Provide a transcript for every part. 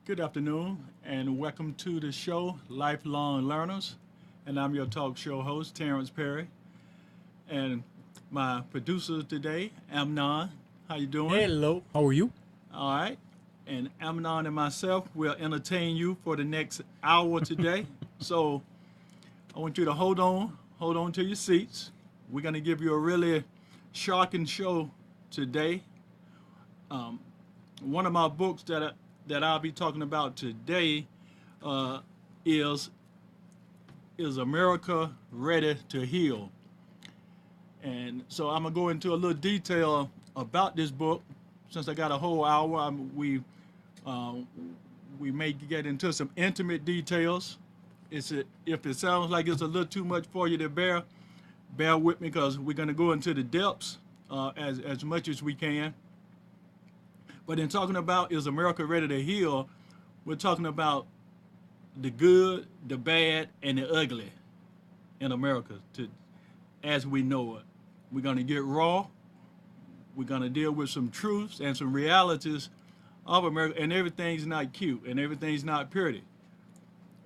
Good afternoon, and welcome to the show, Lifelong Learners. And I'm your talk show host, Terrence Perry. And my producer today, Amnon. How you doing? Hello, how are you? All right. And Amnon and myself will entertain you for the next hour today. So I want you to hold on to your seats. We're going to give you a really shocking show today. Um, One of my books that I'll be talking about today uh, is is America Ready to Heal? And so I'm gonna go into a little detail about this book. Since I got a whole hour, uh, we may get into some intimate details. If it sounds like it's a little too much for you to bear with me because we're gonna go into the depths as much as we can. But in talking about is America ready to heal, we're talking about the good, the bad, and the ugly in America as we know it. We're going to get raw. We're going to deal with some truths and some realities of America, and everything's not cute and everything's not pretty.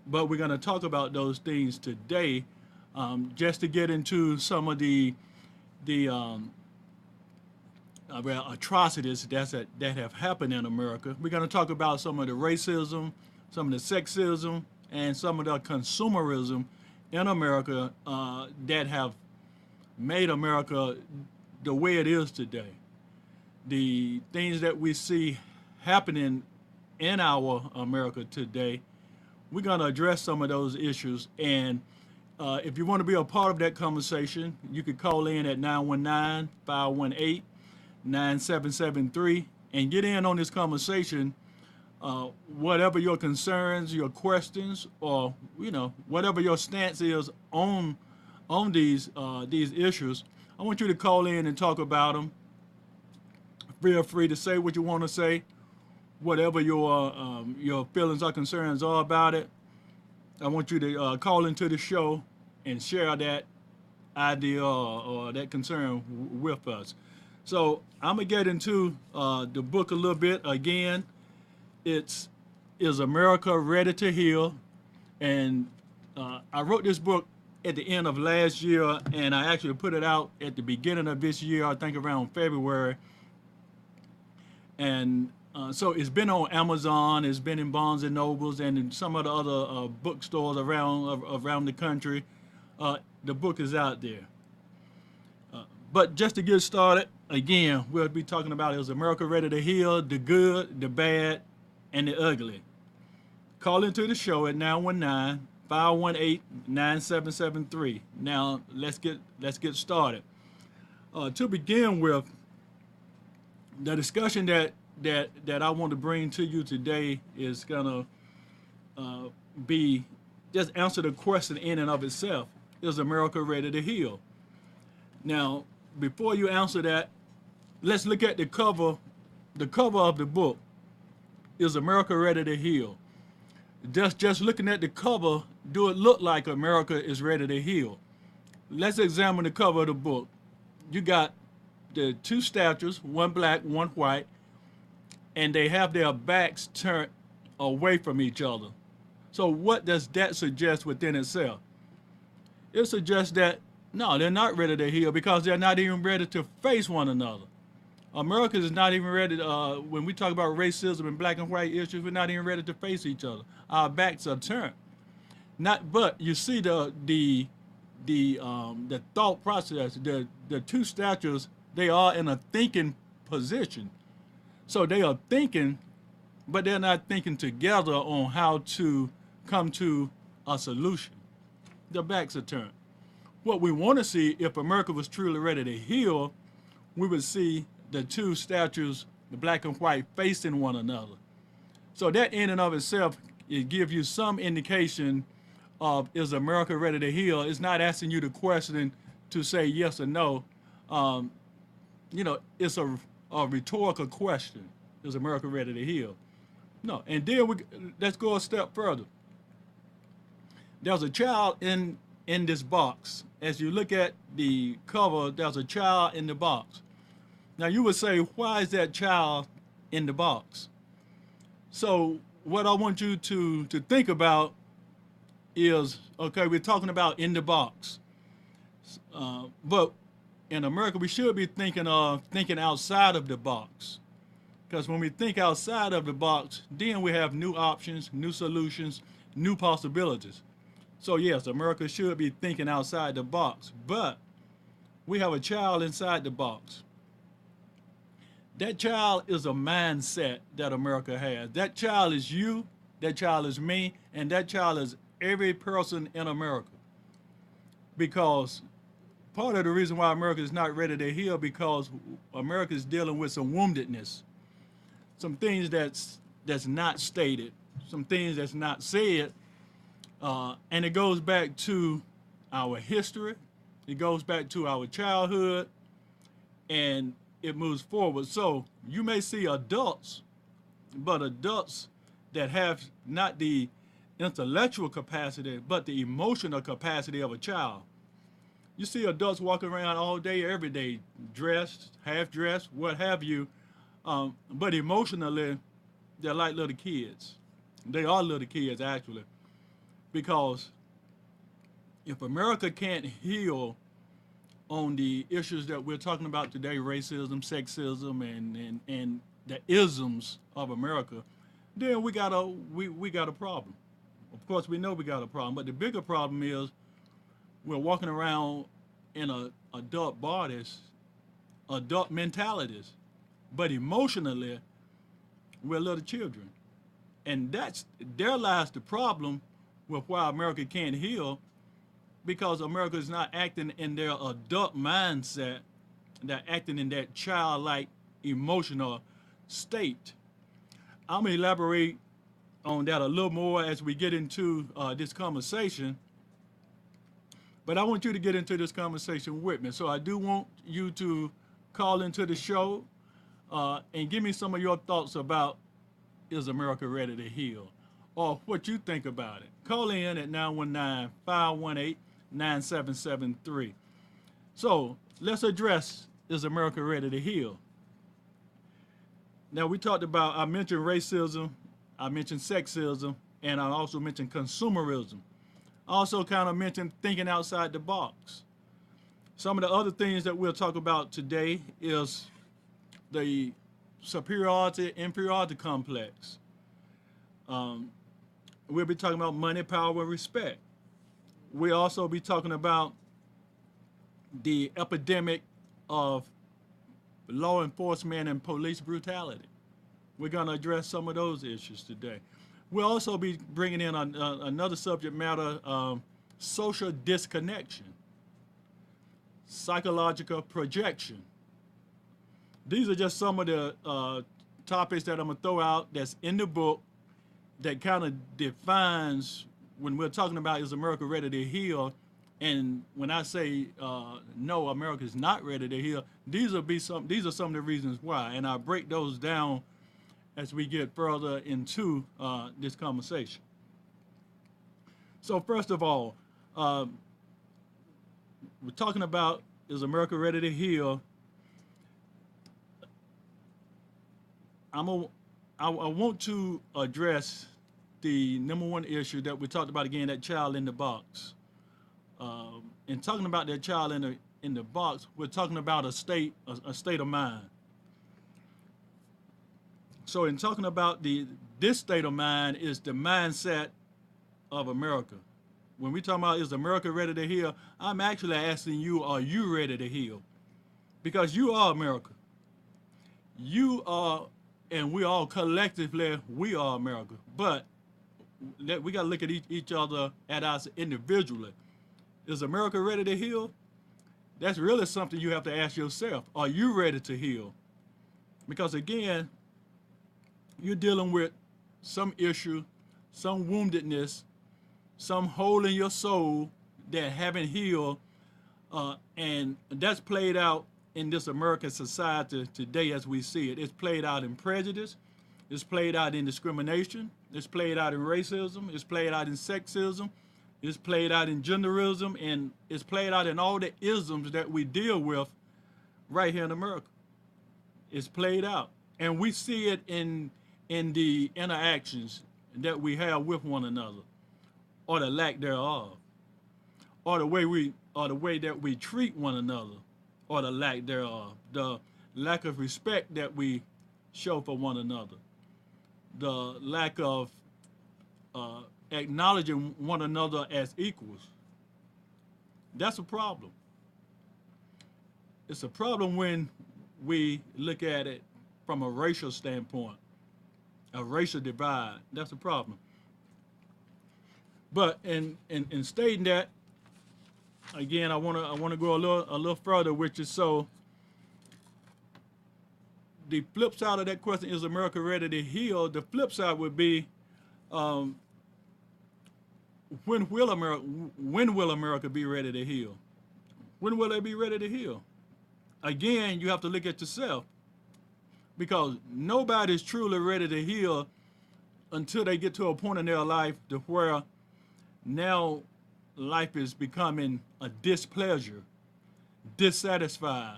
But we're going to talk about those things today, just to get into some of the atrocities that have happened in America. We're going to talk about some of the racism, some of the sexism, and some of the consumerism in America that have made America the way it is today. The things that we see happening in our America today, we're going to address some of those issues. And if you want to be a part of that conversation, you could call in at 919-518-9773 and get in on this conversation. Whatever your concerns, your questions, or whatever your stance is on these issues, I want you to call in and talk about them. Feel free to say what you want to say, whatever your feelings or concerns are about it. I want you to call into the show and share that idea or that concern with us. So I'm gonna get into the book a little bit again. It's Is America Ready to Heal? And I wrote this book at the end of last year, and I actually put it out at the beginning of this year, I think around February. And so it's been on Amazon, it's been in Barnes and Nobles, and in some of the other bookstores around the country. The book is out there. But just to get started, again, we'll be talking about Is America Ready to Heal? The good, the bad, and the ugly. Call into the show at 919-518-9773. Now let's get started. To begin with, the discussion that I want to bring to you today is gonna be just answer the question in and of itself: Is America ready to heal? Now, before you answer that, let's look at the cover of the book. Is America Ready to Heal? Just looking at the cover, do it look like America is ready to heal? Let's examine the cover of the book. You got the two statues, one black, one white, and they have their backs turned away from each other. So what does that suggest within itself? It suggests that no, they're not ready to heal because they're not even ready to face one another. America is not even ready to, when we talk about racism and black and white issues, we're not even ready to face each other. Our backs are turned. But you see the thought process. The two statues, they are in a thinking position. So they are thinking, but they're not thinking together on how to come to a solution. Their backs are turned. What we want to see, if America was truly ready to heal, we would see the two statues, the black and white, facing one another. So that in and of itself, it gives you some indication of, is America ready to heal? It's not asking you the question to say yes or no. It's a rhetorical question. Is America ready to heal? No. And then let's go a step further. There's a child in this box. As you look at the cover, there's a child in the box. Now you would say, why is that child in the box? So what I want you to think about is, okay, we're talking about in the box, but in America we should be thinking of thinking outside of the box. Because when we think outside of the box, then we have new options, new solutions, new possibilities. So yes, America should be thinking outside the box, but we have a child inside the box. That child is a mindset that America has. That child is you, that child is me, and that child is every person in America. Because part of the reason why America is not ready to heal because America is dealing with some woundedness, some things that's not stated, some things that's not said, and it goes back to our history, it goes back to our childhood, and it moves forward. So you may see adults, but adults that have not the intellectual capacity, but the emotional capacity of a child. You see adults walking around all day, every day, dressed, half dressed, what have you, but emotionally, they're like little kids. They are little kids, actually, because if America can't heal on the issues that we're talking about today, racism, sexism, and the isms of America, then we got a problem. Of course, we know we got a problem, but the bigger problem is we're walking around in adult bodies, adult mentalities, but emotionally, we're little children. And there lies the problem with why America can't heal, because America is not acting in their adult mindset, they're acting in that childlike emotional state. I'm going to elaborate on that a little more as we get into this conversation, but I want you to get into this conversation with me. So I do want you to call into the show and give me some of your thoughts about, is America ready to heal? Or what you think about it. Call in at 919-518-9773. So let's address, is America ready to heal? Now I mentioned racism, I mentioned sexism, and I also mentioned consumerism. I also kind of mentioned thinking outside the box. Some of the other things that we'll talk about today is the superiority-inferiority complex. We'll be talking about money, power, and respect. We'll also be talking about the epidemic of law enforcement and police brutality. We're going to address some of those issues today. We'll also be bringing in another subject matter, social disconnection, psychological projection. These are just some of the topics that I'm going to throw out that's in the book that kind of defines, when we're talking about is America ready to heal, and when I say no, America is not ready to heal, these are some of the reasons why, and I'll break those down as we get further into this conversation. So first of all, we're talking about, is America ready to heal? I want to address the number one issue that we talked about again, that child in the box. In talking about that child in the box, we're talking about a state of mind. So in talking about this state of mind is the mindset of America. When we talk about is America ready to heal, I'm actually asking you, are you ready to heal? Because you are America. You are, and we all collectively, we are America. But we got to look at each other at us individually. Is America ready to heal? That's really something you have to ask yourself. Are you ready to heal? Because again, you're dealing with some issue, some woundedness, some hole in your soul that haven't healed, and that's played out in this American society today as we see it. It's played out in prejudice, it's played out in discrimination, it's played out in racism, it's played out in sexism, it's played out in genderism, and it's played out in all the isms that we deal with right here in America. It's played out. And we see it in the interactions that we have with one another, or the lack thereof, or the way that we treat one another, or the lack thereof, the lack of respect that we show for one another, the lack of acknowledging one another as equals. That's a problem. It's a problem when we look at it from a racial standpoint, a racial divide. That's a problem. But in stating that, again, I wanna go a little further, which is so. The flip side of that question, is America ready to heal? The flip side would be, when will America be ready to heal? When will they be ready to heal? Again, you have to look at yourself, because nobody's truly ready to heal until they get to a point in their life to where now life is becoming a displeasure, dissatisfied.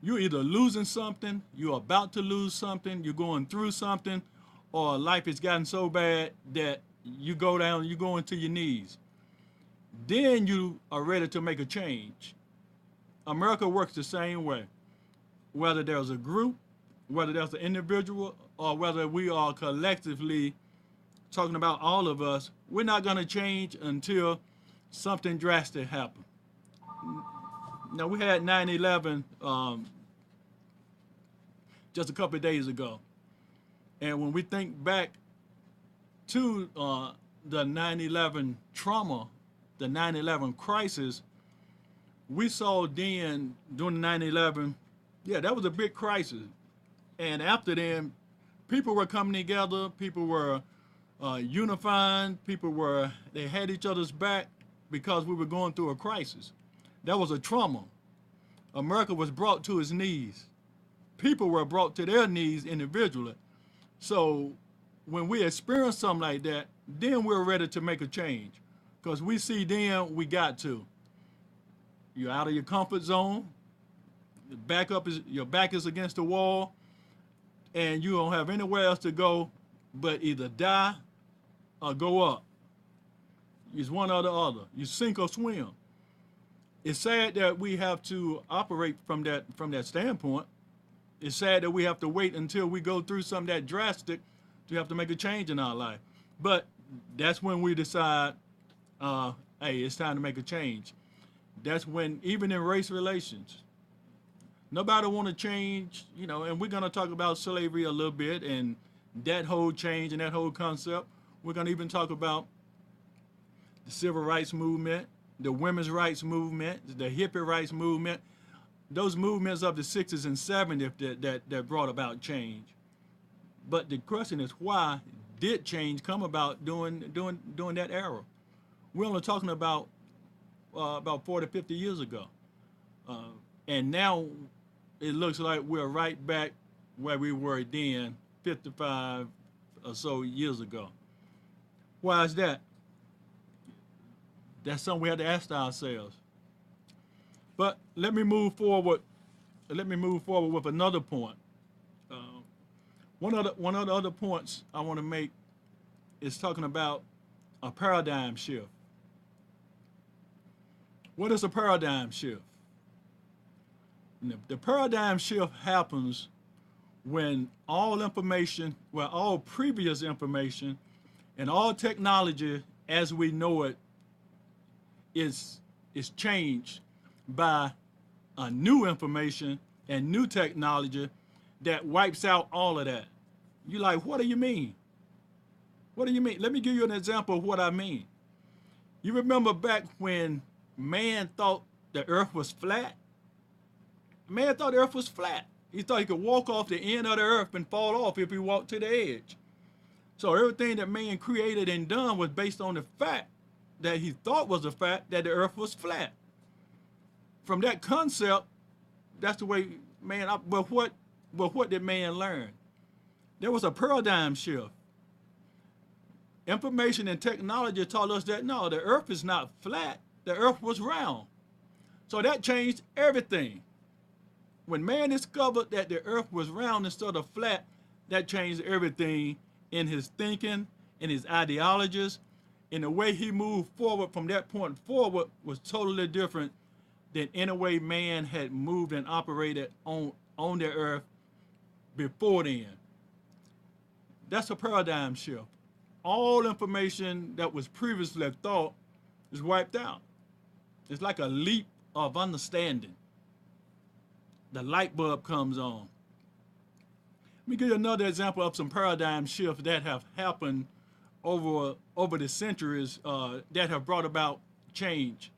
You're either losing something, you're about to lose something, you're going through something, or life has gotten so bad that you go into your knees. Then you are ready to make a change. America works the same way. Whether there's a group, whether there's an individual, or whether we are collectively talking about all of us, we're not going to change until something drastic happens. Now, we had 9/11 just a couple of days ago. And when we think back to the 9/11 trauma, the 9/11 crisis, we saw then during 9/11, yeah, that was a big crisis. And after then, people were coming together, people were unifying, they had each other's back because we were going through a crisis. That was a trauma. America was brought to its knees. People were brought to their knees individually. So when we experience something like that, then we're ready to make a change. Because we see then we got to. You're out of your comfort zone. Your back is against the wall, and you don't have anywhere else to go but either die or go up. It's one or the other. You sink or swim. It's sad that we have to operate from that standpoint. It's sad that we have to wait until we go through something that drastic to have to make a change in our life. But that's when we decide, hey, it's time to make a change. That's when, even in race relations, nobody want to change, and we're going to talk about slavery a little bit and that whole change and that whole concept. We're going to even talk about the civil rights movement, the women's rights movement, the hippie rights movement, those movements of the 60s and 70s that brought about change. But the question is, why did change come about during that era? We're only talking about 40, 50 years ago. And now it looks like we're right back where we were then, 55 or so years ago. Why is that? That's something we have to ask ourselves. But let me move forward with another point. One of the other points I want to make is talking about a paradigm shift. What is a paradigm shift? The paradigm shift happens when all previous information and all technology as we know it is changed by a new information and new technology that wipes out all of that. You're like, what do you mean? What do you mean? Let me give you an example of what I mean. You remember back when man thought the earth was flat? Man thought the earth was flat. He thought he could walk off the end of the earth and fall off if he walked to the edge. So everything that man created and done was based on the fact that he thought was a fact that the earth was flat. From that concept, that's the way man. But what did man learn? There was a paradigm shift. Information and technology taught us that no, the earth is not flat. The earth was round. So that changed everything. When man discovered that the earth was round instead of flat, that changed everything in his thinking and his ideologies, and the way he moved forward from that point forward was totally different than any way man had moved and operated on the earth before then. That's a paradigm shift. All information that was previously thought is wiped out. It's like a leap of understanding. The light bulb comes on. Let me give you another example of some paradigm shifts that have happened over the centuries that have brought about change.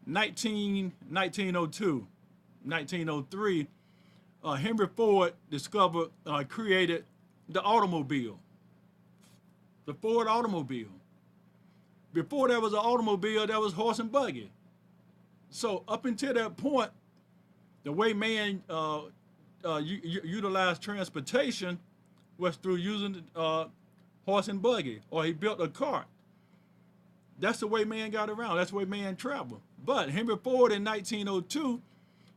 1902, 1903, Henry Ford created the automobile, the Ford automobile. Before there was an automobile, there was horse and buggy. So up until that point, the way man utilized transportation was through using horse and buggy, or he built a cart. That's the way man got around. That's the way man traveled. But Henry Ford in 1902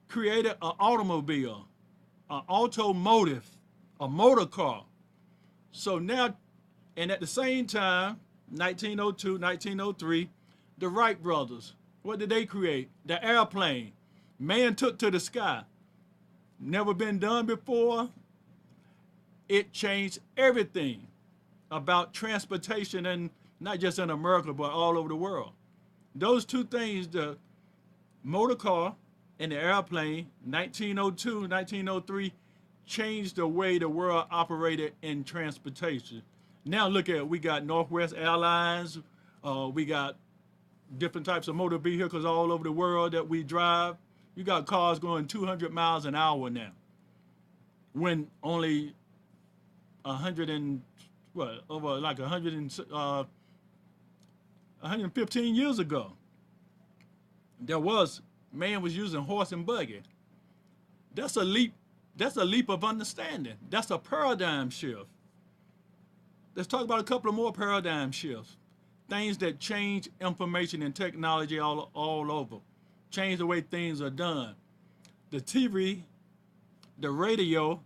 created an automobile, an automotive, a motor car. So now, and at the same time, 1902, 1903, the Wright brothers, what did they create? The airplane. Man took to the sky. Never been done before. It changed everything about transportation, and not just in America, but all over the world. Those two things, the motor car and the airplane, 1902, 1903, changed the way the world operated in transportation. Now look at it. We got Northwest Airlines. We got different types of motor vehicles all over the world that we drive. You got cars going 200 miles an hour now, when only 115 years ago, man was using horse and buggy. That's a leap. That's a leap of understanding. That's a paradigm shift. Let's talk about a couple of more paradigm shifts. Things that change information and technology all over. Change the way things are done. The TV, the radio,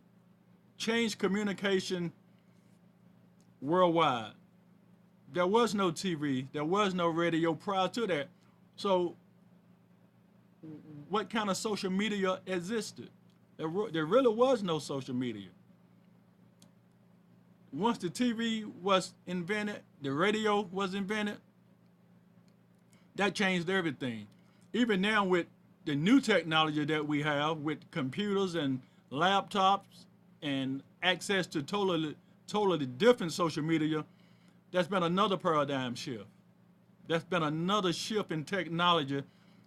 changed communication worldwide. There was no TV, there was no radio prior to that. So what kind of social media existed? There really was no social media. Once the TV was invented, the radio was invented, that changed everything. Even now with the new technology that we have with computers and laptops and access to totally different social media, that's been another paradigm shift. That's been another shift in technology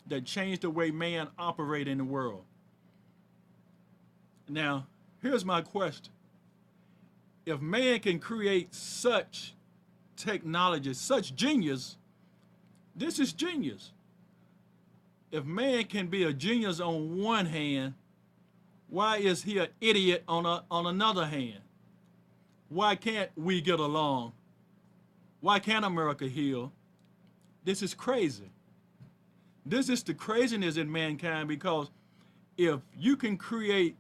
that changed the way man operates in the world. Now, here's my question. If man can create such technology, such genius, this is genius. If man can be a genius on one hand, why is he an idiot on another hand? Why can't we get along? Why can't America heal? This is crazy. This is the craziness in mankind, because if you can create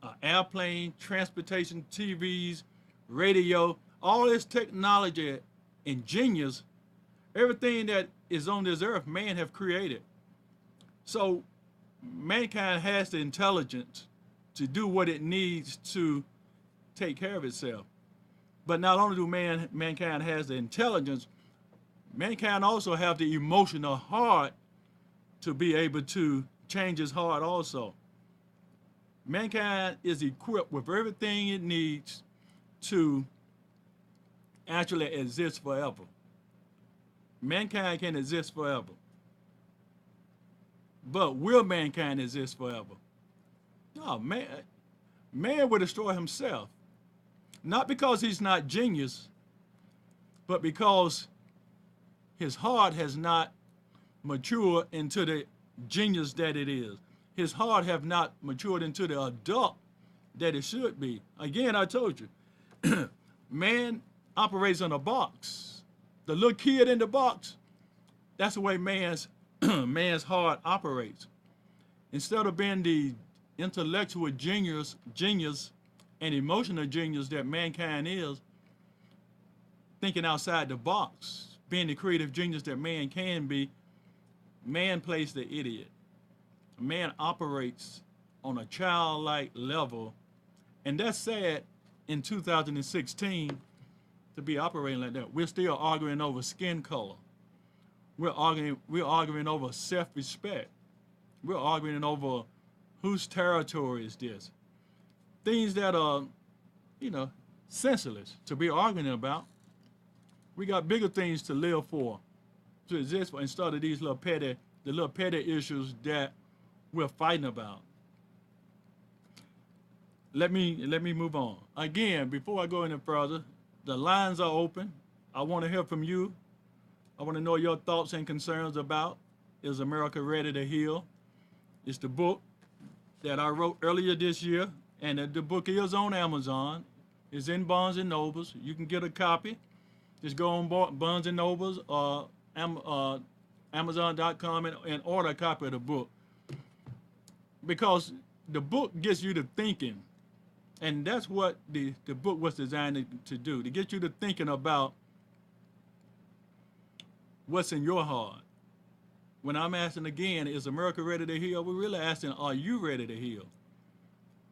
an airplane, transportation, TVs, radio, all this technology and genius, everything that is on this earth, man have created. So mankind has the intelligence to do what it needs to take care of itself. But not only do mankind has the intelligence, mankind also have the emotional heart to be able to change his heart also. Mankind is equipped with everything it needs to actually exist forever. Mankind can exist forever. But will mankind exist forever? No, man will destroy himself. Not because he's not genius, but because his heart has not matured into the genius that it is. His heart have not matured into the adult that it should be. Again, I told you, man operates in a box. The little kid in the box, that's the way man's heart operates. Instead of being the intellectual genius and emotional genius that mankind is, thinking outside the box, being the creative genius that man can be, man plays the idiot. Man operates on a childlike level, and that's sad in 2016 to be operating like that. We're still arguing over skin color. We're arguing over self-respect. We're arguing over whose territory is this. Things that are, senseless to be arguing about. We got bigger things to live for, to exist for, instead of these little petty issues that we're fighting about. Let me move on. Again, before I go any further, the lines are open. I want to hear from you. I want to know your thoughts and concerns about Is America Ready to Heal? It's the book that I wrote earlier this year, and the book is on Amazon. It's in Barnes & Nobles. You can get a copy. Just go on Barnes & Nobles or Amazon.com and order a copy of the book. Because the book gets you to thinking, and that's what the book was designed to do, to get you to thinking about what's in your heart. When I'm asking again, is America ready to heal? We're really asking, are you ready to heal?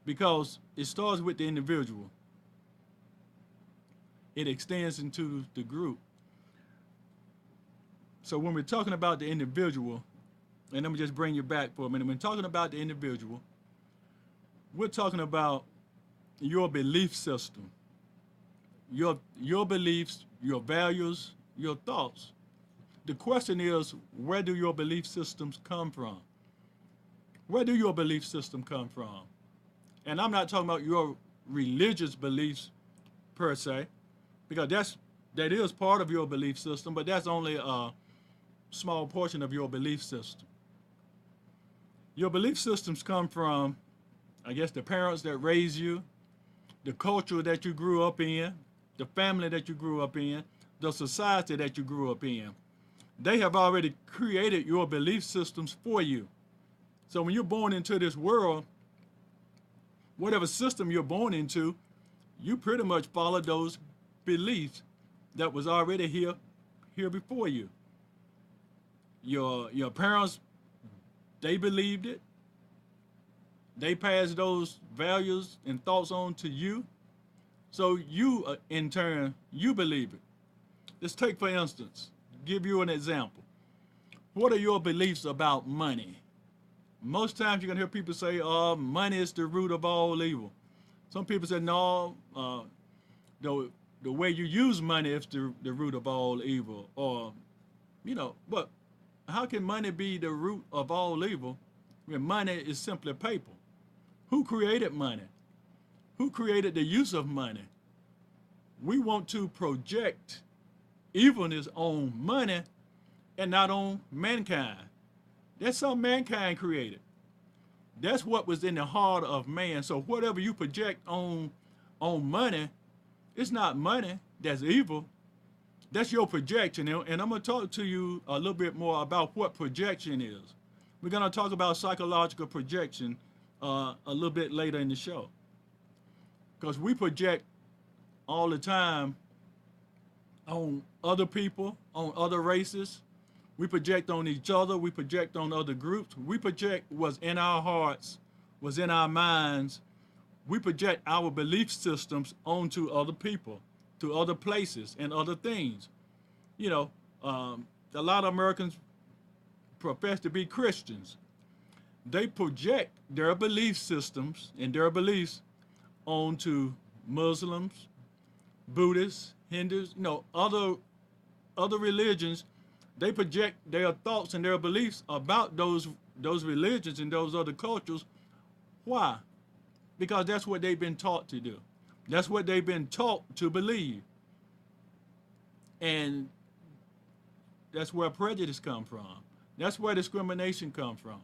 Because it starts with the individual. It extends into the group. So when we're talking about the individual, and let me just bring you back for a minute. When talking about the individual, we're talking about your belief system, your beliefs, your values, your thoughts. The question is, where do your belief systems come from? Where do your belief system come from? And I'm not talking about your religious beliefs per se, because that is part of your belief system, but that's only a small portion of your belief system. Your belief systems come from, I guess, the parents that raised you, the culture that you grew up in, the family that you grew up in, the society that you grew up in. They have already created your belief systems for you. So when you're born into this world, whatever system you're born into, you pretty much follow those beliefs that was already here before you. Your parents, they believed it. They passed those values and thoughts on to you. So you, in turn, you believe it. Let's take, for instance, give you an example. What are your beliefs about money? Most times you're going to hear people say, money is the root of all evil. Some people say, no, the way you use money is the root of all evil. Or, but how can money be the root of all evil when money is simply paper? Who created money? Who created the use of money? We want to project evilness on money and not on mankind. That's something mankind created. That's what was in the heart of man. So whatever you project on money, it's not money that's evil. That's your projection. And I'm going to talk to you a little bit more about what projection is. We're going to talk about psychological projection a little bit later in the show. Because we project all the time on other people, on other races. We project on each other. We project on other groups. We project what's in our hearts, what's in our minds. We project our belief systems onto other people, to other places and other things. A lot of Americans profess to be Christians. They project their belief systems and their beliefs onto Muslims, Buddhists, Hindus, other religions. They project their thoughts and their beliefs about those religions and those other cultures. Why? Because that's what they've been taught to do. That's what they've been taught to believe. And that's where prejudice comes from. That's where discrimination comes from.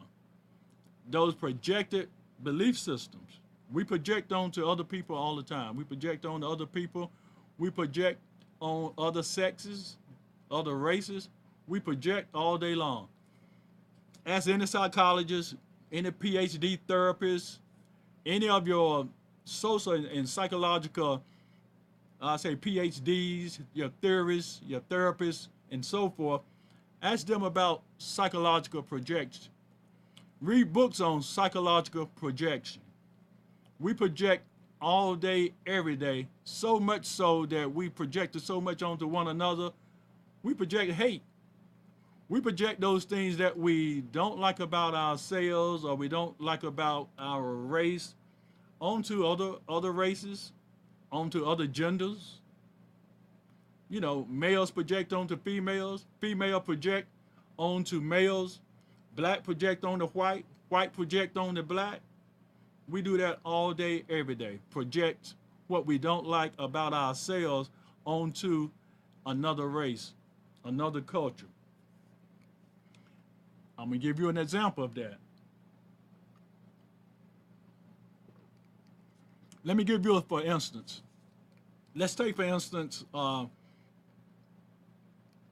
Those projected belief systems. We project onto other people all the time. We project on other people. We project on other sexes, other races. We project all day long. Ask any psychologist, any PhD therapist, any of your social and psychological I say PhDs, your theorists, your therapists, and so forth. Ask them about psychological projection. Read books on psychological projection. We project all day, every day, so much so that we project so much onto one another. We project hate. We project those things that we don't like about ourselves or we don't like about our race onto other races, onto other genders. You know, males project onto females, female project onto males, black project on the white, white project on the black. We do that all day, every day. Project what we don't like about ourselves onto another race, another culture. I'm going to give you an example of that. Let me give you a for instance. Let's take, for instance, and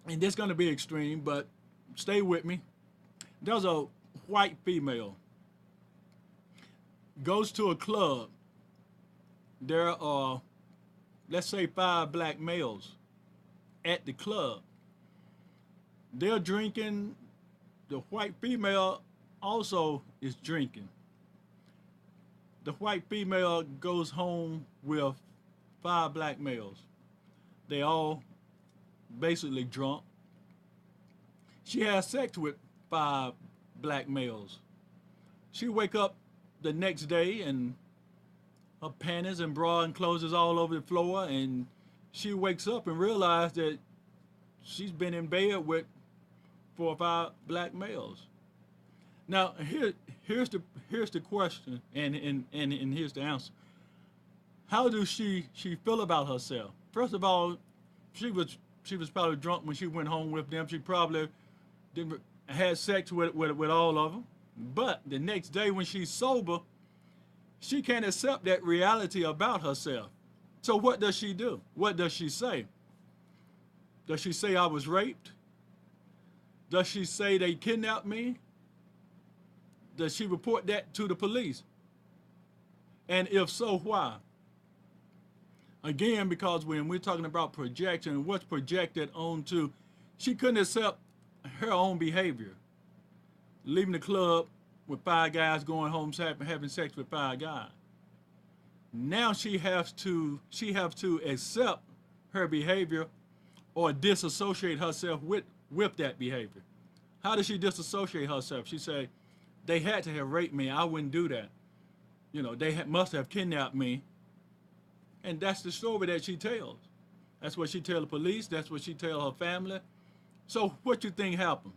this is going to be extreme, but stay with me. There's a white female, goes to a club. There are, let's say, 5 black males at the club. They're drinking. The white female also is drinking. The white female goes home with 5 black males. They all basically drunk. She has sex with 5 black males. She wake up the next day and her panties and bra and clothes is all over the floor, and she wakes up and realizes that she's been in bed with 4 or 5 black males. Now here's the question, and here's the answer. How does she feel about herself? First of all, she was probably drunk when she went home with them. She probably didn't had sex with all of them. But the next day when she's sober, she can't accept that reality about herself. So what does she do? What does she say? Does she say I was raped? Does she say they kidnapped me? Does she report that to the police? And if so, why? Again, because when we're talking about projection, what's projected onto, she couldn't accept her own behavior. Leaving the club with 5 guys, going home having sex with 5 guys. Now she has to accept her behavior or disassociate herself with that behavior. How does she disassociate herself? She said, they had to have raped me. I wouldn't do that. You know, they must have kidnapped me. And that's the story that she tells. That's what she tells the police. That's what she tells her family. So what you think happened?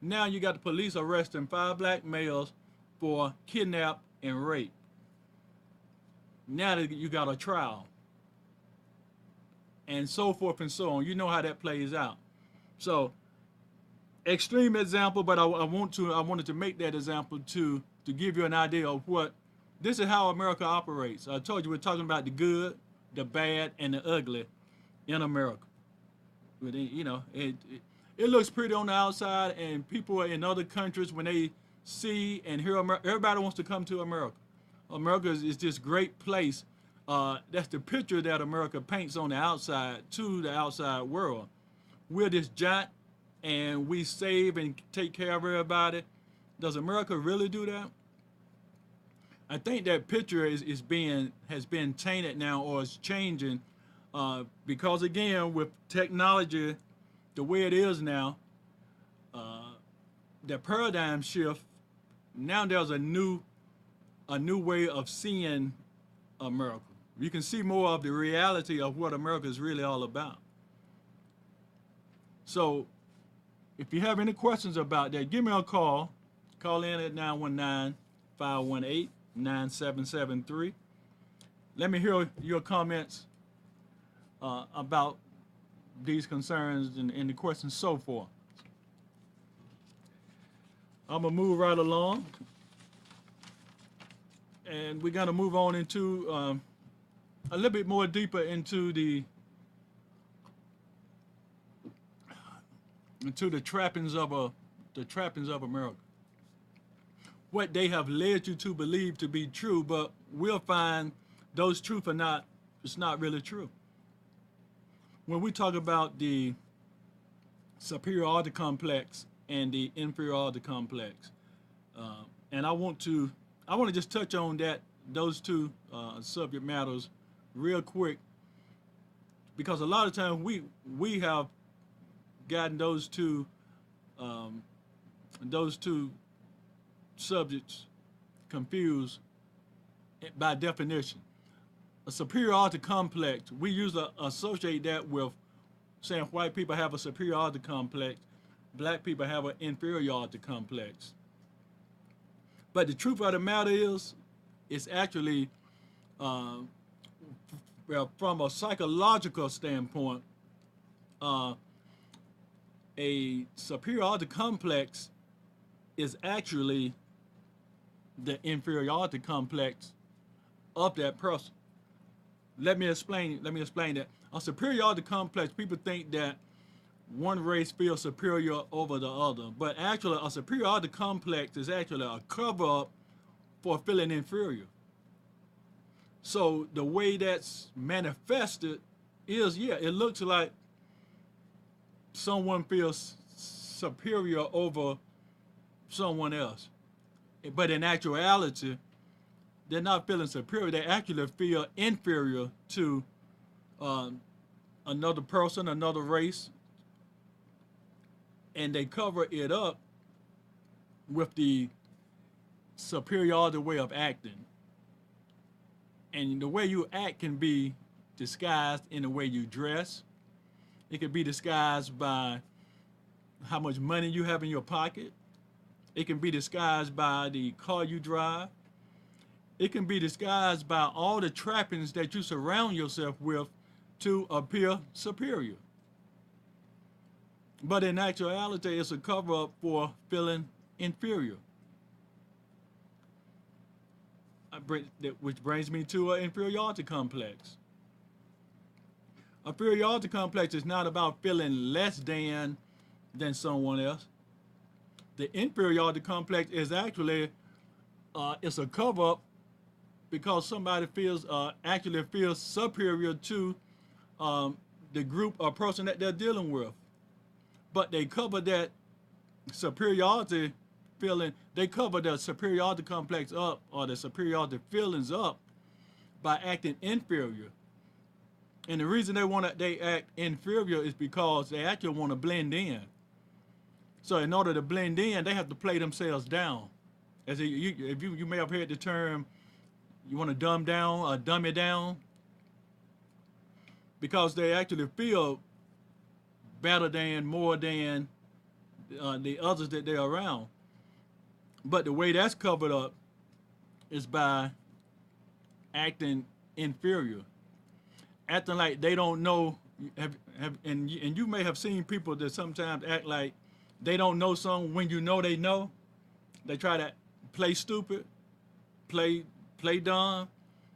Now you got the police arresting 5 black males for kidnap and rape. Now that you got a trial. And so forth and so on. You know how that plays out. So, extreme example, but I wanted to make that example to give you an idea of what, this is how America operates. I told you we're talking about the good, the bad, and the ugly in America. But you know, it looks pretty on the outside, and people in other countries, when they see and hear America, everybody wants to come to America. America is this great place. That's the picture that America paints on the outside to the outside world. We're this giant, and we save and take care of everybody. Does America really do that? I think that picture has been tainted now, or is changing, because again, with technology, the way it is now, the paradigm shift. Now there's a new way of seeing America. You can see more of the reality of what America is really all about. So, if you have any questions about that, give me a call. Call in at 919-518-9773. Let me hear your comments about these concerns and the questions so forth. I'm going to move right along. And we're going to move on into a little bit more deeper into the trappings of America. What they have led you to believe to be true, but we'll find those truths it's not really true. when we talk about the superiority complex and the inferiority complex, and I want to just touch on those two subject matters real quick, because a lot of times we have gotten um, those two subjects confused by definition. A superiority complex, we usually associate that with saying white people have a superiority complex, black people have an inferiority complex. But the truth of the matter is, it's actually, uh, well, from a psychological standpoint, uh, a superiority complex is actually the inferiority complex of that person. Let me explain. Let me explain that. A superiority complex, people think that one race feels superior over the other, but actually, a superiority complex is actually a cover up for feeling inferior. So the way that's manifested is, yeah, it looks like someone feels superior over someone else, but in actuality, they're not feeling superior. They actually feel inferior to um, another person, another race, and they cover it up with the superiority way of acting. And the way you act can be disguised in the way you dress. It can be disguised by how much money you have in your pocket. It can be disguised by the car you drive. It can be disguised by all the trappings that you surround yourself with to appear superior. But in actuality, it's a cover up for feeling inferior. Which brings me to an inferiority complex. A inferiority complex is not about feeling less than someone else. The inferiority complex is actually it's a cover up because somebody actually feels superior to the group or person that they're dealing with. But they cover that superiority feeling, they cover the superiority complex up or the superiority feelings up by acting inferior. And the reason they act inferior is because they actually want to blend in. So in order to blend in, they have to play themselves down. If you may have heard the term, you want to dumb down or dumb it down, because they actually feel better than, more than the others that they're around. But the way that's covered up is by acting inferior, acting like they don't know. And you may have seen people that sometimes act like they don't know something when you know they know. They try to play stupid, play dumb,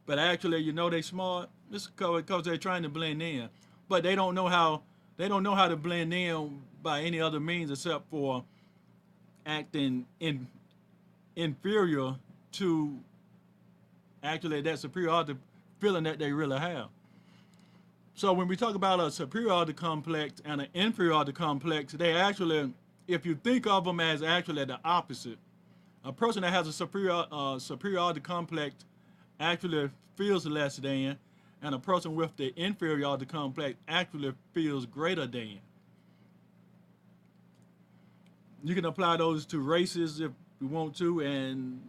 but actually you know they smart. This is because they're trying to blend in, but they don't know how to blend in by any other means except for acting inferior to actually that superiority feeling that they really have. So when we talk about a superiority complex and an inferiority complex, they actually, if you think of them as actually the opposite, a person that has a superiority complex actually feels less than, and a person with the inferiority complex actually feels greater than. You can apply those to races if you want to, and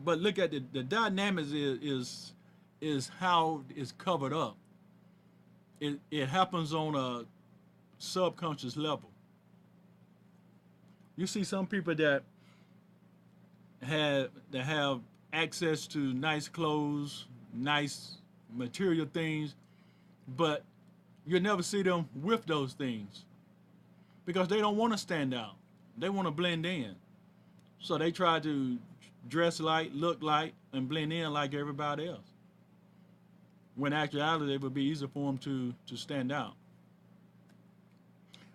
but look at the dynamics is how it's covered up. It happens on a subconscious level. You see some people that have access to nice clothes, nice material things, but you'll never see them with those things because they don't want to stand out. They want to blend in. So they try to dress like, look like, and blend in like everybody else. When in actuality, it would be easier for them to stand out.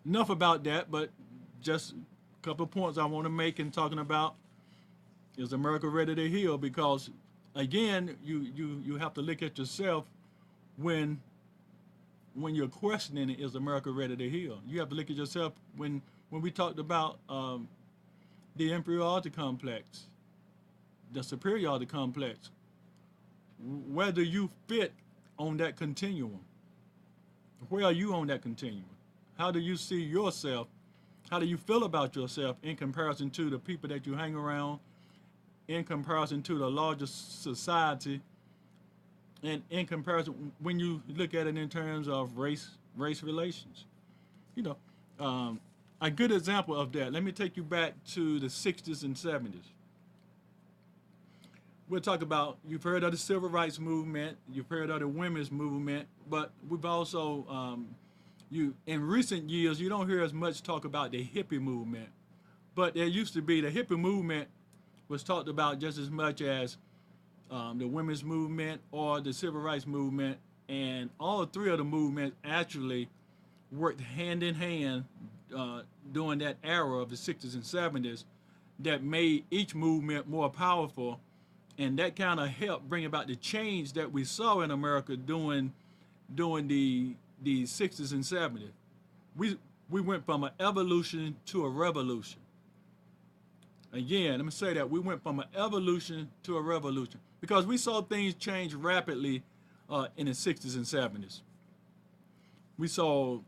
Enough about that, but just a couple of points I want to make in talking about is America ready to heal? Because again, you have to look at yourself when when you're questioning it, is America ready to heal? You have to look at yourself when we talked about the inferiority complex, the superiority complex. Where do you fit on that continuum? Where are you on that continuum? How do you see yourself? How do you feel about yourself in comparison to the people that you hang around, in comparison to the larger society, and in comparison when you look at it in terms of race relations? You know, a good example of that. Let me take you back to the 60s and 70s. We'll talk about, you've heard of the civil rights movement, you've heard of the women's movement, but we've also, in recent years, you don't hear as much talk about the hippie movement. But there used to be, the hippie movement was talked about just as much as the women's movement or the civil rights movement. And all three of the movements actually worked hand in hand during that era of the 60s and 70s that made each movement more powerful. And that kind of helped bring about the change that we saw in America during the 60s and 70s. We went from an evolution to a revolution. Again, let me say that we went from an evolution to a revolution because we saw things change rapidly in the 60s and 70s. We saw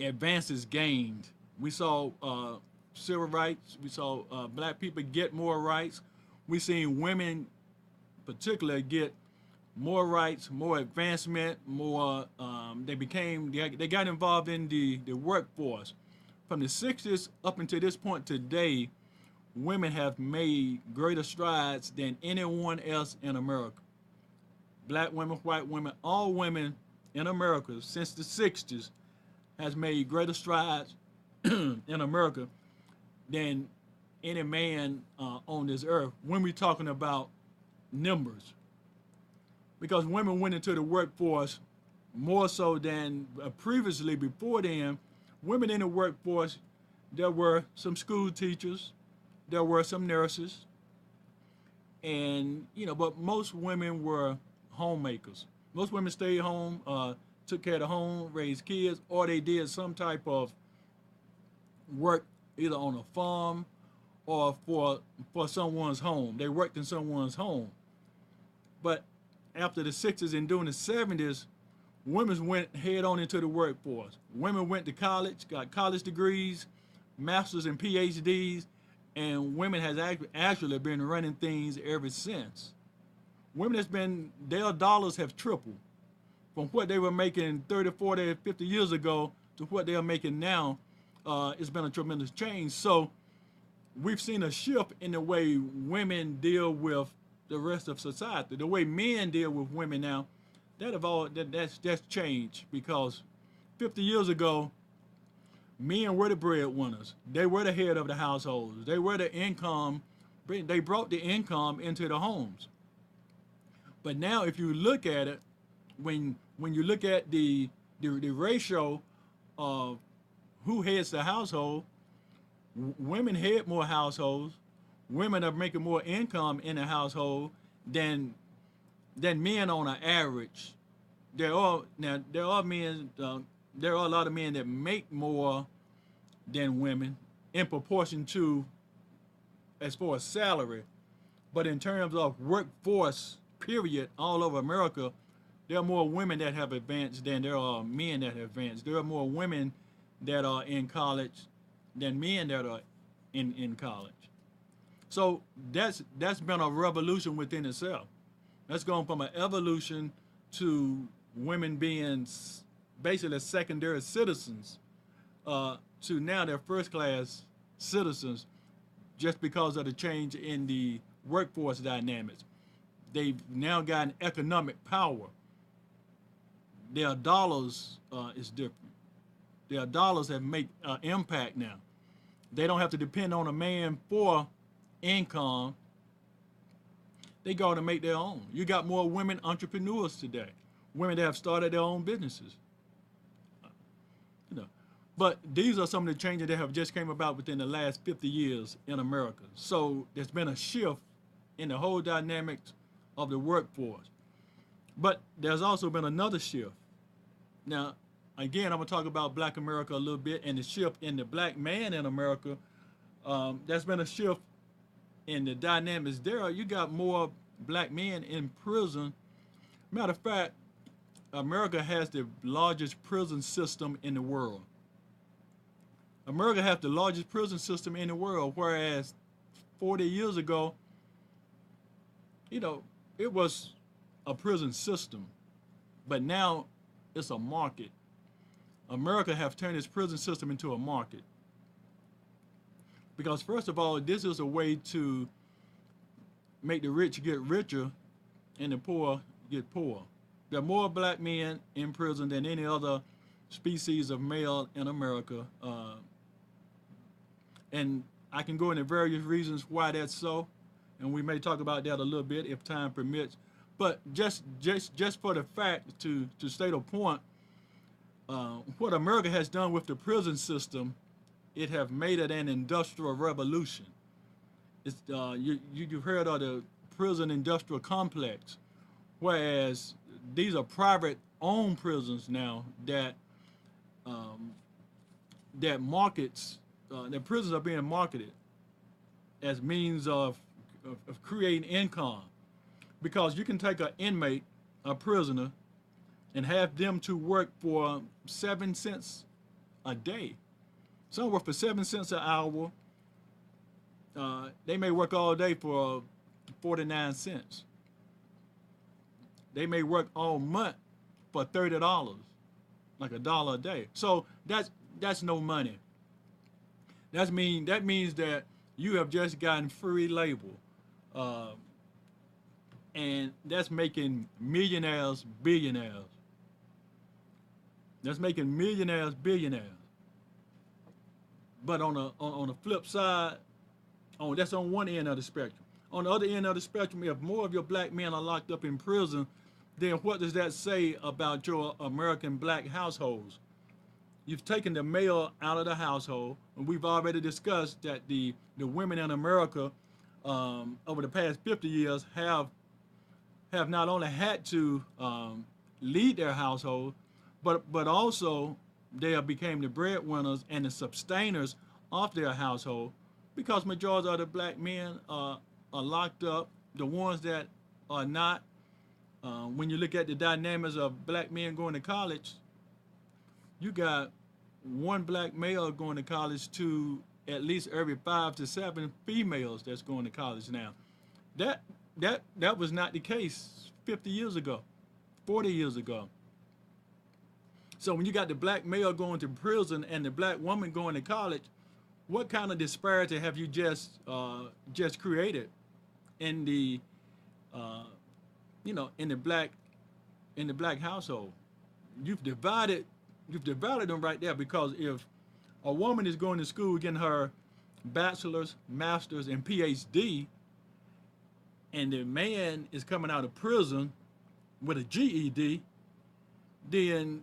advances gained. We saw civil rights. We saw black people get more rights. We seen women particularly get more rights, more advancement, more, they got involved in the workforce. From the 60s up until this point today, women have made greater strides than anyone else in America. Black women, white women, all women in America since the 60s has made greater strides in America than any man on this earth when we're talking about numbers. Because women went into the workforce more so than previously before then. Women in the workforce, there were some school teachers, there were some nurses, and but most women were homemakers. Most women stayed home, took care of the home, raised kids, or they did some type of work either on a farm or for someone's home. They worked in someone's home. But after the 60s and during the 70s, women went head on into the workforce. Women went to college, got college degrees, masters and PhDs, and women has actually been running things ever since. Women their dollars have tripled from what they were making 30, 40, 50 years ago to what they are making now. It's been a tremendous change. So we've seen a shift in the way women deal with the rest of society. The way men deal with women now, that's changed, because 50 years ago, men were the breadwinners. They were the head of the households. They were the income. They brought the income into the homes. But now, if you look at it, when you look at the ratio of who heads the household, women head more households. Women are making more income in the household than men on an average. There are men. There are a lot of men that make more than women in proportion to as far as salary, but in terms of workforce, period, all over America, there are more women that have advanced than there are men that have advanced. There are more women that are in college than men that are in college. So that's been a revolution within itself. That's gone from an evolution to women being basically secondary citizens to now they're first-class citizens just because of the change in the workforce dynamics. They've now gotten economic power. Their dollars is different. Their dollars have made impact now. They don't have to depend on a man for income. They go to make their own. You got more women entrepreneurs today, women that have started their own businesses. But these are some of the changes that have just came about within the last 50 years in America. So there's been a shift in the whole dynamics of the workforce. But there's also been another shift. Now, again, I'm gonna talk about Black America a little bit and the shift in the black man in America. There's been a shift in the dynamics there. You got more black men in prison. Matter of fact, America has the largest prison system in the world. America has the largest prison system in the world, whereas 40 years ago, you know, it was a prison system, but now it's a market. America have turned its prison system into a market because, first of all, this is a way to make the rich get richer and the poor get poor. There are more black men in prison than any other species of male in America, and I can go into various reasons why that's so, and we may talk about that a little bit if time permits. But just for the fact to state a point, what America has done with the prison system, it have made it an industrial revolution. It's you've heard of the prison industrial complex, whereas these are private owned prisons now that markets the prisons are being marketed as means of creating income, because you can take an inmate, a prisoner, and have them to work for 7 cents a day. Some work for 7 cents an hour. They may work all day for 49 cents. They may work all month for $30, like $1 a day. So that's no money. That means that you have just gotten free labor, and that's making millionaires billionaires. That's making millionaires billionaires. But on the flip side, that's on one end of the spectrum. On the other end of the spectrum, if more of your black men are locked up in prison, then what does that say about your American black households? You've taken the male out of the household, and we've already discussed that the women in America over the past 50 years have not only had to lead their household, but also they have become the breadwinners and the sustainers of their household, because majority of the black men are locked up. The ones that are not, when you look at the dynamics of black men going to college, you got one black male going to college to at least every 5 to 7 females that's going to college now. That was not the case 50 years ago, 40 years ago. So when you got the black male going to prison and the black woman going to college, what kind of disparity have you just created in the in the black household? You've divided them right there, because if a woman is going to school getting her bachelor's, master's, and PhD, and the man is coming out of prison with a GED, then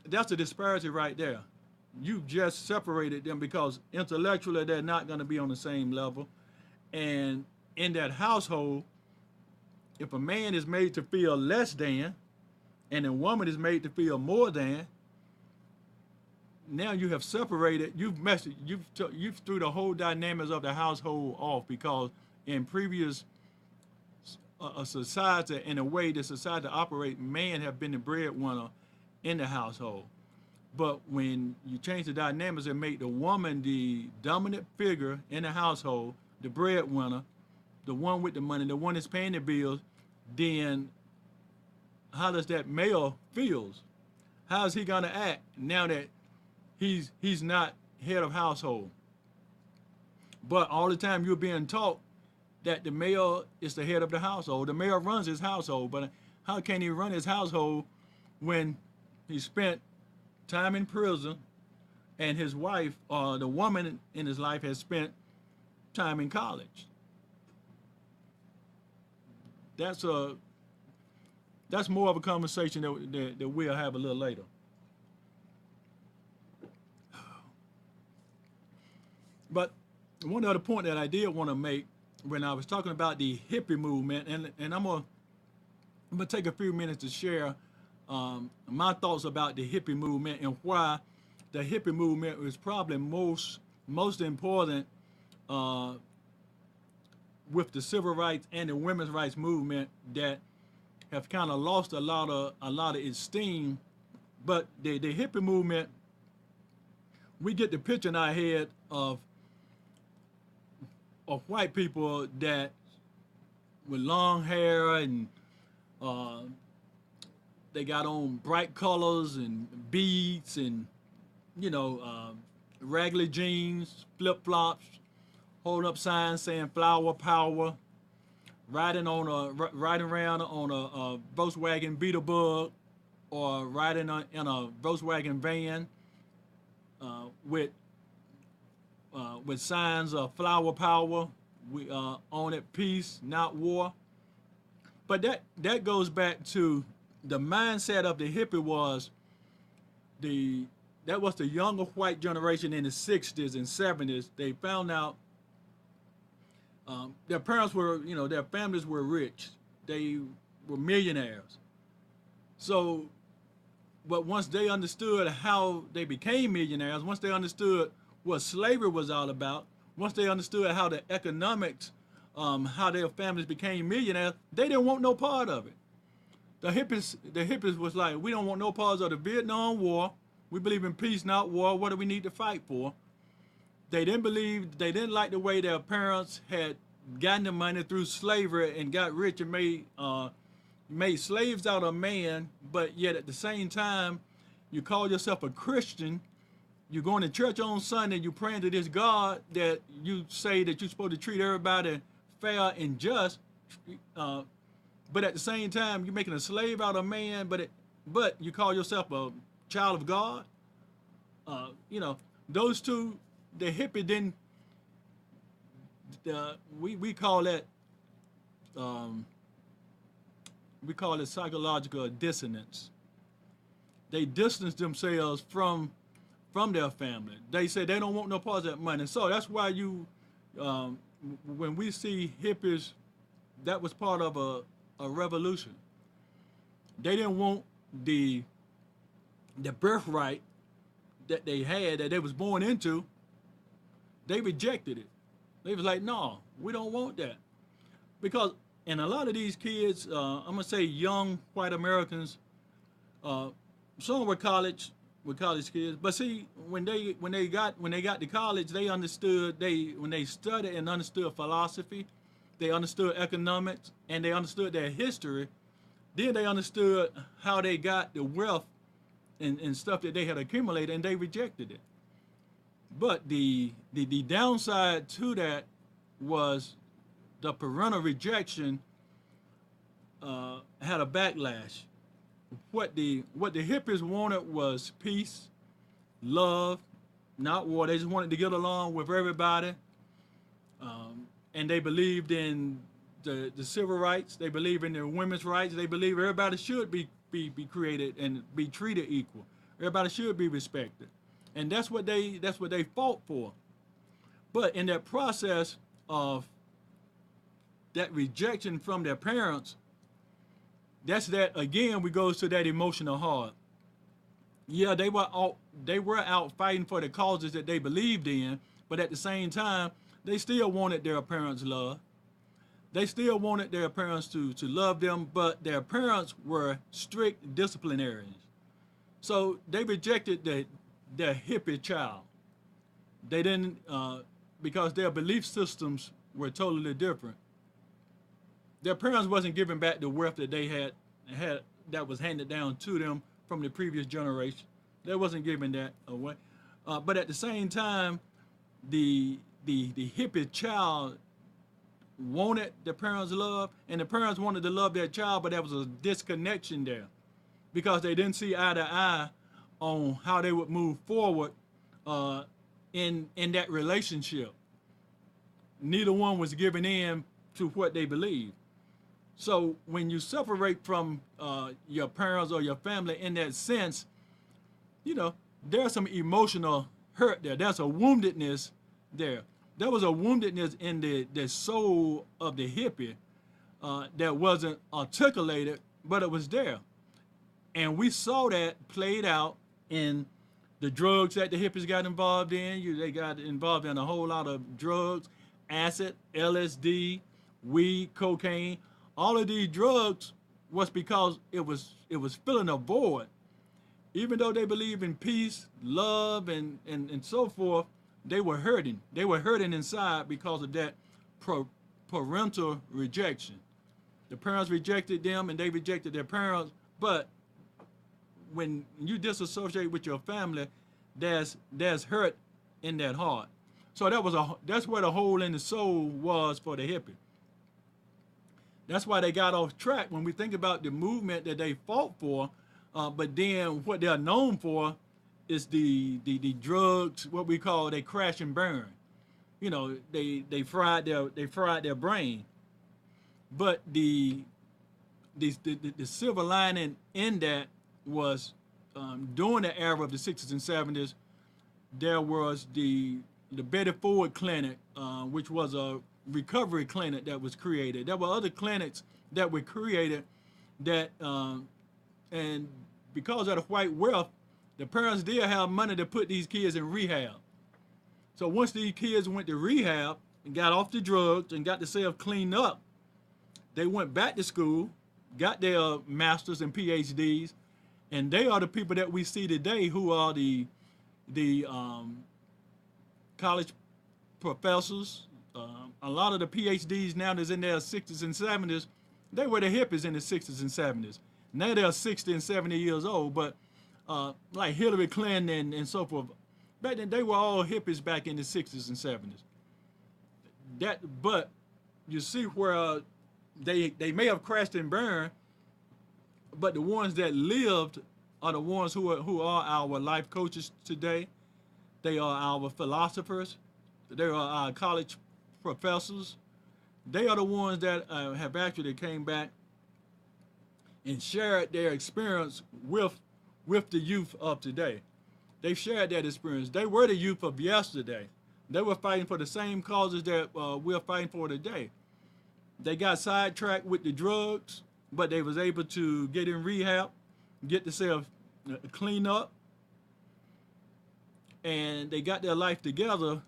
that's a disparity right there. You've just separated them because intellectually they're not going to be on the same level. And in that household, if a man is made to feel less than and a woman is made to feel more than, now you have separated, you've threw the whole dynamics of the household off, because in previous a society, in a way the society operate, man have been the breadwinner in the household. But when you change the dynamics and make the woman the dominant figure in the household, the breadwinner, the one with the money, the one that's paying the bills, then how does that male feels? How is he gonna act now that he's not head of household? But all the time you're being taught that the male is the head of the household. The male runs his household, but how can he run his household when he spent time in prison and his wife, or the woman in his life, has spent time in college? That's more of a conversation that we'll have a little later. But one other point that I did want to make when I was talking about the hippie movement, and I'm gonna take a few minutes to share my thoughts about the hippie movement and why the hippie movement was probably most important uh, with the civil rights and the women's rights movement that have kind of lost a lot of esteem. But the hippie movement, we get the picture in our head of white people that with long hair and uh, they got on bright colors and beads and raggedy jeans, flip flops, holding up signs saying "Flower Power," riding around on a Volkswagen Beetle Bug, or riding in a Volkswagen van with signs of "Flower Power." We own it, peace, not war. But that goes back to the mindset of the hippie was the that was the younger white generation in the 60s and 70s. They found out their parents were, their families were rich. They were millionaires. So, but once they understood how they became millionaires, once they understood what slavery was all about, once they understood how the economics, how their families became millionaires, they didn't want no part of it. The hippies was like, we don't want no parts of the Vietnam War. We believe in peace, not war. What do we need to fight for? They didn't like the way their parents had gotten the money through slavery and got rich and made slaves out of man, but yet at the same time, you call yourself a Christian. You're going to church on Sunday. You're praying to this God that you say that you're supposed to treat everybody fair and just. But at the same time, you're making a slave out of man. But you call yourself a child of God. Those two, the hippie didn't. We call that. We call it psychological dissonance. They distance themselves from their family. They say they don't want no part of that money. So that's why when we see hippies, that was part of a revolution. They didn't want the birthright that they had, that they was born into. They rejected it. They was like, no, we don't want that. Because, and a lot of these kids, I'm gonna say young white Americans, some were college kids, but see, when they got to college, they understood, when they studied and understood philosophy, they understood economics, and they understood their history. Then they understood how they got the wealth and stuff that they had accumulated, and they rejected it. But the downside to that was the parental rejection had a backlash. What the hippies wanted was peace, love, not war. They just wanted to get along with everybody, and they believed in the civil rights. They believe in the women's rights. They believe everybody should be created and be treated equal. Everybody should be respected, and that's what they fought for. But in that process of that rejection from their parents, that's that again. We goes to that emotional heart. Yeah, they were out fighting for the causes that they believed in, but at the same time, they still wanted their parents' love. They still wanted their parents to love them, but their parents were strict disciplinarians. So they rejected their hippie child. They didn't, because their belief systems were totally different. Their parents wasn't giving back the wealth that they had that was handed down to them from the previous generation. They wasn't giving that away. But at the same time, the hippie child wanted the parents' love, and the parents wanted to love their child, but there was a disconnection there because they didn't see eye to eye on how they would move forward in that relationship. Neither one was giving in to what they believed. So when you separate from your parents or your family in that sense, there's some emotional hurt there. There's a woundedness there. There was a woundedness in the soul of the hippie that wasn't articulated, but it was there. And we saw that played out in the drugs that the hippies got involved in. They got involved in a whole lot of drugs, acid, LSD, weed, cocaine. All of these drugs was because it was filling a void. Even though they believe in peace, love, and so forth, they were hurting. They were hurting inside because of that parental rejection. The parents rejected them, and they rejected their parents. But when you disassociate with your family, there's hurt in that heart. So that's where the hole in the soul was for the hippie. That's why they got off track when we think about the movement that they fought for. But then what they're known for is the drugs, what we call they crash and burn. You know, they fried their brain. But the silver lining in that was during the era of the 60s and 70s, there was the Betty Ford Clinic, which was a recovery clinic that was created. There were other clinics that were created that, and because of the white wealth, the parents did have money to put these kids in rehab. So once these kids went to rehab and got off the drugs and got themselves cleaned up, they went back to school, got their masters and PhDs, and they are the people that we see today who are the college professors. A lot of the PhDs now that's in their 60s and 70s, they were the hippies in the 60s and 70s. Now they're 60 and 70 years old, but like Hillary Clinton and so forth, back then they were all hippies back in the 60s and 70s. But you see where they may have crashed and burned, but the ones that lived are the ones who are our life coaches today. They are our philosophers. They are our college professors. They are the ones that have actually came back and shared their experience with the youth of today. They've shared that experience. They were the youth of yesterday. They were fighting for the same causes that we're fighting for today. They got sidetracked with the drugs, but they was able to get in rehab, get themselves cleaned up, and they got their life together.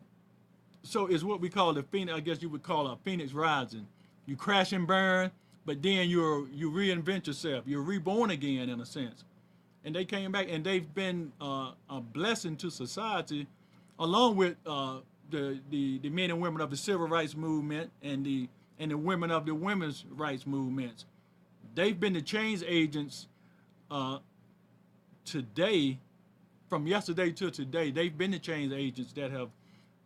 So it's what we call the phoenix. I guess you would call a phoenix rising. You crash and burn, but then you reinvent yourself. You're reborn again in a sense. And they came back, and they've been a blessing to society, along with the men and women of the civil rights movement and the women of the women's rights movements. They've been the change agents today, from yesterday to today. They've been the change agents that have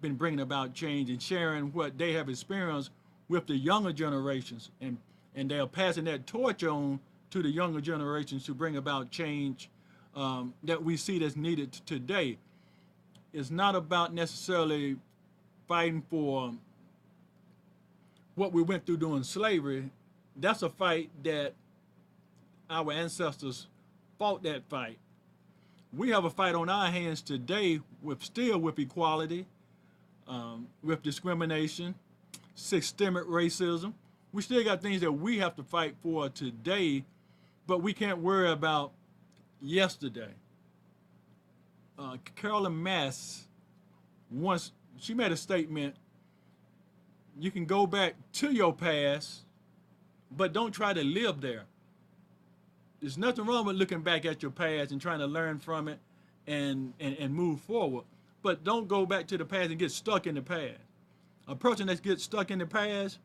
been bringing about change and sharing what they have experienced with the younger generations, and they are passing that torch on to the younger generations to bring about change that we see that's needed today. It's not about necessarily fighting for what we went through during slavery. That's a fight that our ancestors fought that fight. We have a fight on our hands today with equality, with discrimination, systemic racism. We still got things that we have to fight for today, but we can't worry about yesterday. Carolyn Mass, once she made a statement, you can go back to your past, but don't try to live there. There's nothing wrong with looking back at your past and trying to learn from it and move forward. But don't go back to the past and get stuck in the past. A person that gets stuck in the past,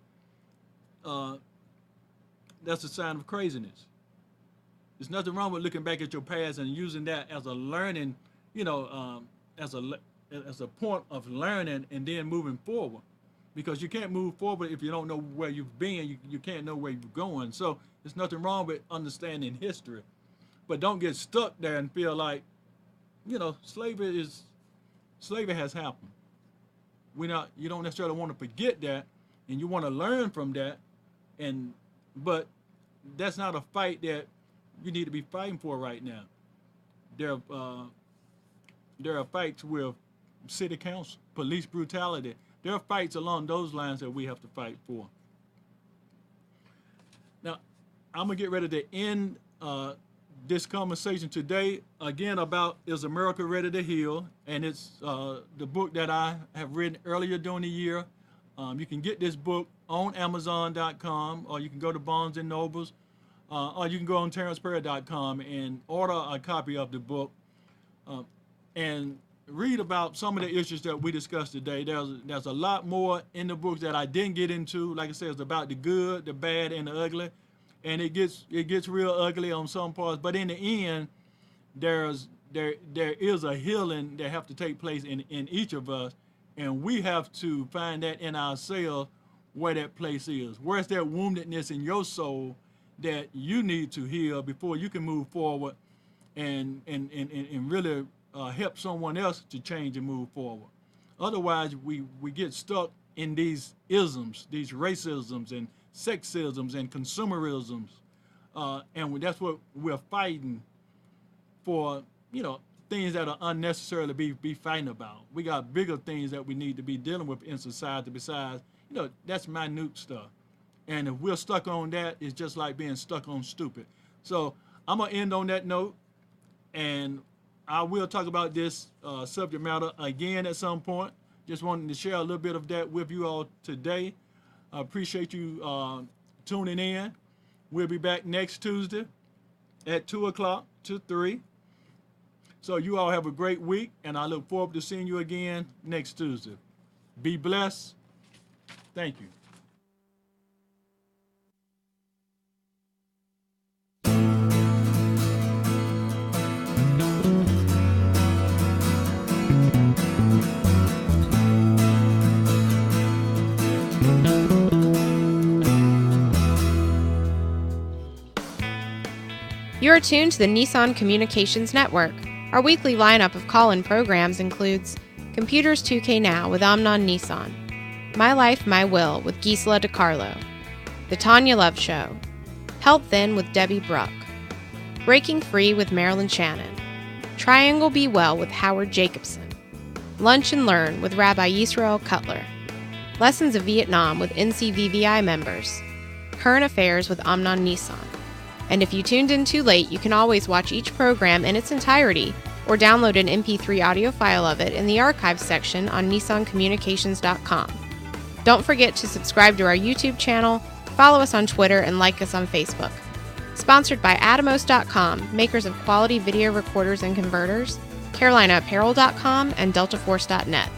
that's a sign of craziness. There's nothing wrong with looking back at your past and using that as a learning, as a point of learning and then moving forward. Because you can't move forward if you don't know where you've been. You can't know where you're going. So there's nothing wrong with understanding history. But don't get stuck there and feel like, slavery has happened. You don't necessarily want to forget that, and you want to learn from that, but that's not a fight that you need to be fighting for right now. There are fights with city council, police brutality. There are fights along those lines that we have to fight for. Now, I'm gonna get ready to end this conversation today, again, about Is America Ready to Heal? And it's the book that I have written earlier during the year. You can get this book on Amazon.com, or you can go to Barnes & Nobles, or you can go on TerrencePerry.com and order a copy of the book and read about some of the issues that we discussed today. There's a lot more in the books that I didn't get into. Like I said, it's about the good, the bad, and the ugly. And it gets real ugly on some parts, but in the end, there is a healing that have to take place in each of us, and we have to find that in ourselves where that place is. Where's that woundedness in your soul that you need to heal before you can move forward and really help someone else to change and move forward. Otherwise, we get stuck in these isms, these racisms and sexisms and consumerisms, and that's what we're fighting for. Things that are unnecessarily be fighting about. We got bigger things that we need to be dealing with in society besides, that's minute stuff. And if we're stuck on that, it's just like being stuck on stupid. So I'm gonna end on that note, and I will talk about this subject matter again at some point. Just wanted to share a little bit of that with you all today. I appreciate you tuning in. We'll be back next Tuesday at 2 o'clock to 3. So you all have a great week, and I look forward to seeing you again next Tuesday. Be blessed. Thank you. You are tuned to the Nissan Communications Network. Our weekly lineup of call-in programs includes Computers 2K Now with Amnon Nissan, My Life, My Will with Gisela DiCarlo, The Tanya Love Show, Health Then with Debbie Bruck, Breaking Free with Marilyn Shannon, Triangle Be Well with Howard Jacobson, Lunch and Learn with Rabbi Yisrael Cutler, Lessons of Vietnam with NCVVI members, Current Affairs with Amnon Nissan. And if you tuned in too late, you can always watch each program in its entirety or download an MP3 audio file of it in the archives section on nissancommunications.com. Don't forget to subscribe to our YouTube channel, follow us on Twitter, and like us on Facebook. Sponsored by Atomos.com, makers of quality video recorders and converters, CarolinaApparel.com, and DeltaForce.net.